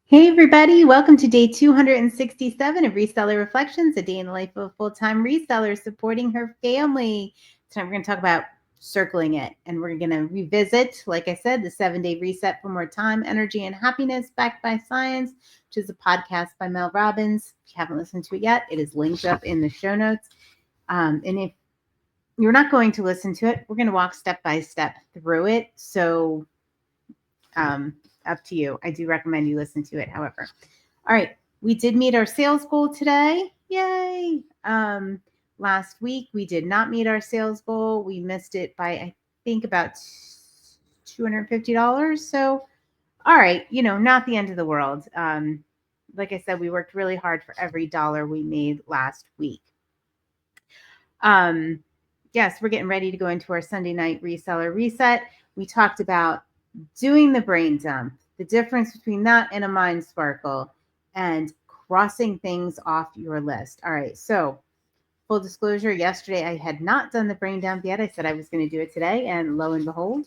Hey everybody, welcome to day 267 of Reseller Reflections, a day in the life of a full-time reseller supporting her family. Tonight we're going to talk about circling it, and we're going to revisit, like I said, the 7-day reset for more time, energy, and happiness backed by science, which is a podcast by Mel Robbins. If you haven't listened to it yet, it is linked up in the show notes. And if you're not going to listen to it, we're going to walk step by step through it. So up to you. I do recommend you listen to it, however. All right. We did meet our sales goal today. Yay. Last week, we did not meet our sales goal. We missed it by, I think, about $250. So, all right, not the end of the world. Like I said, we worked really hard for every dollar we made last week. Yes, we're getting ready to go into our Sunday night reseller reset. We talked about doing the brain dump, the difference between that and a mind sparkle, and crossing things off your list. All right, so full disclosure, yesterday I had not done the brain dump yet. I said I was going to do it today, and lo and behold,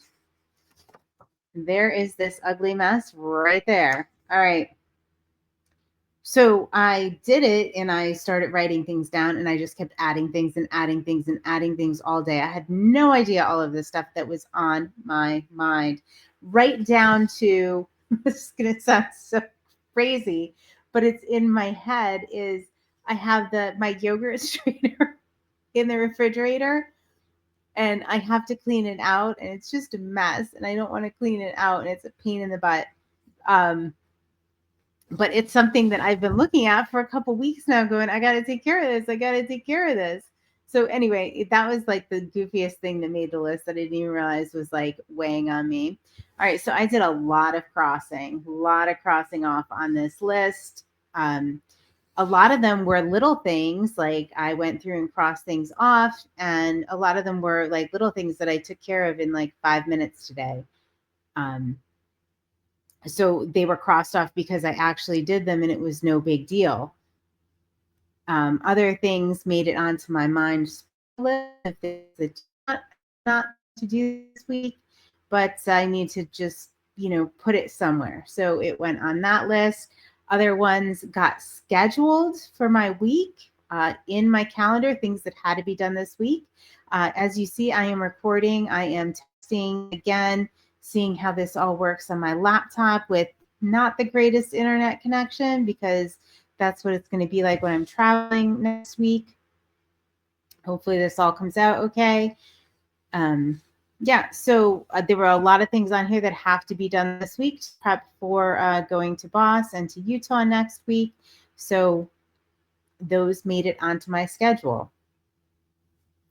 there is this ugly mess right there. All right. So I did it and I started writing things down, and I just kept adding things and adding things and adding things all day. I had no idea all of the stuff that was on my mind, right down to, this is going to sound so crazy, but it's in my head, is I have my yogurt strainer in the refrigerator, and I have to clean it out, and it's just a mess, and I don't want to clean it out, and it's a pain in the butt. But it's something that I've been looking at for a couple weeks now, going, I got to take care of this. I got to take care of this. So anyway, that was like the goofiest thing that made the list that I didn't even realize was like weighing on me. All right. So I did a lot of crossing off on this list. A lot of them were little things, like I went through and crossed things off. And a lot of them were like little things that I took care of in like 5 minutes today. So they were crossed off because I actually did them and it was no big deal. Other things made it onto my mind list not to do this week, but I need to just, put it somewhere. So it went on that list. Other ones got scheduled for my week in my calendar, things that had to be done this week. As you see, I am recording. I am testing again, seeing how this all works on my laptop with not the greatest internet connection, because that's what it's going to be like when I'm traveling next week. Hopefully this all comes out okay. So there were a lot of things on here that have to be done this week to prep for going to Boss and to Utah next week. So those made it onto my schedule.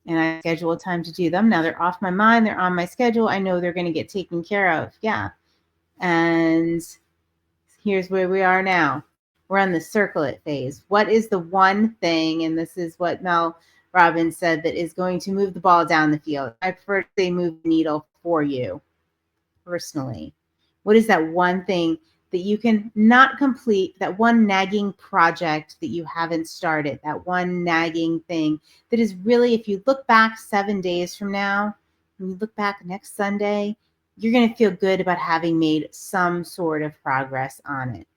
And I scheduled time to do them. Now they're off my mind. They're on my schedule. I know they're going to get taken care of. Yeah. And here's where we are now. We're on the circle it phase. What is the one thing, and this is what Mel Robbins said, that is going to move the ball down the field? I prefer to say move the needle for you personally. What is that one thing that you can not complete, that one nagging project that you haven't started, that one nagging thing that is really, if you look back 7 days from now, when you look back next Sunday, you're going to feel good about having made some sort of progress on it.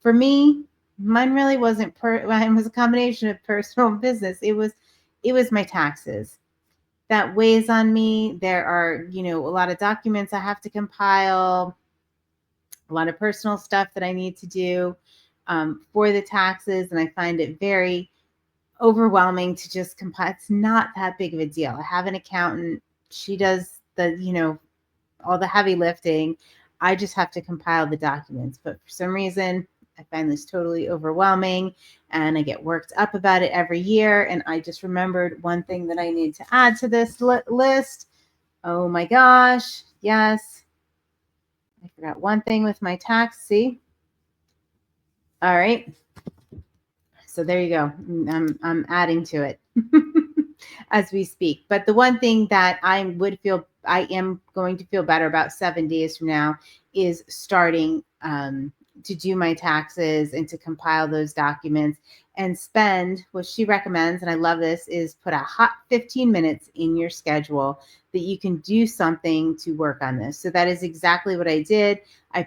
For me, mine really wasn't, it was a combination of personal and business. It was my taxes. That weighs on me. There are, a lot of documents I have to compile, a lot of personal stuff that I need to do for the taxes. And I find it very overwhelming to just compile. It's not that big of a deal. I have an accountant. She does the, all the heavy lifting. I just have to compile the documents. But for some reason, I find this totally overwhelming, and I get worked up about it every year. And I just remembered one thing that I need to add to this list. Oh my gosh. Yes. I forgot one thing with my tax. See? All right. So there you go. I'm adding to it as we speak. But the one thing that I am going to feel better about 7 days from now is starting to do my taxes and to compile those documents and spend what she recommends, and I love this, is put a hot 15 minutes in your schedule that you can do something to work on this. So that is exactly what I did. I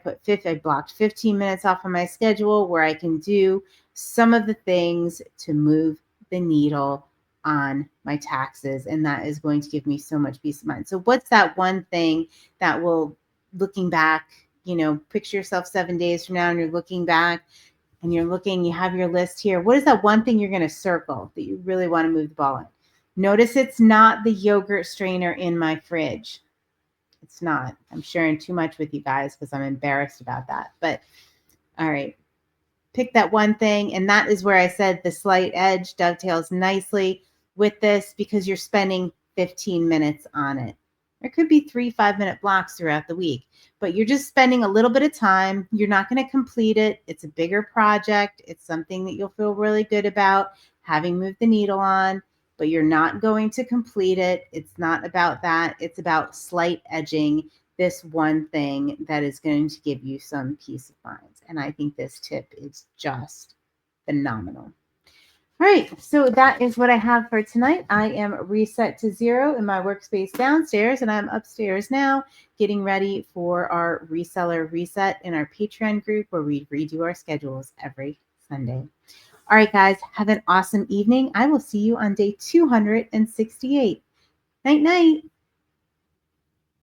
blocked 15 minutes off of my schedule where I can do some of the things to move the needle on my taxes, and that is going to give me so much peace of mind. So what's that one thing that will, looking back, picture yourself 7 days from now and you're looking back and you have your list here. What is that one thing you're going to circle that you really want to move the ball on? Notice it's not the yogurt strainer in my fridge. It's not. I'm sharing too much with you guys because I'm embarrassed about that. But all right, pick that one thing. And that is where I said the slight edge dovetails nicely with this because you're spending 15 minutes on it. There could be 3 5-minute blocks throughout the week, but you're just spending a little bit of time. You're not going to complete it. It's a bigger project. It's something that you'll feel really good about having moved the needle on, but you're not going to complete it. It's not about that. It's about slight edging this one thing that is going to give you some peace of mind. And I think this tip is just phenomenal. All right, so that is what I have for tonight. I am reset to 0 in my workspace downstairs, and I'm upstairs now getting ready for our reseller reset in our Patreon group where we redo our schedules every Sunday. All right, guys, have an awesome evening. I will see you on day 268. Night, night.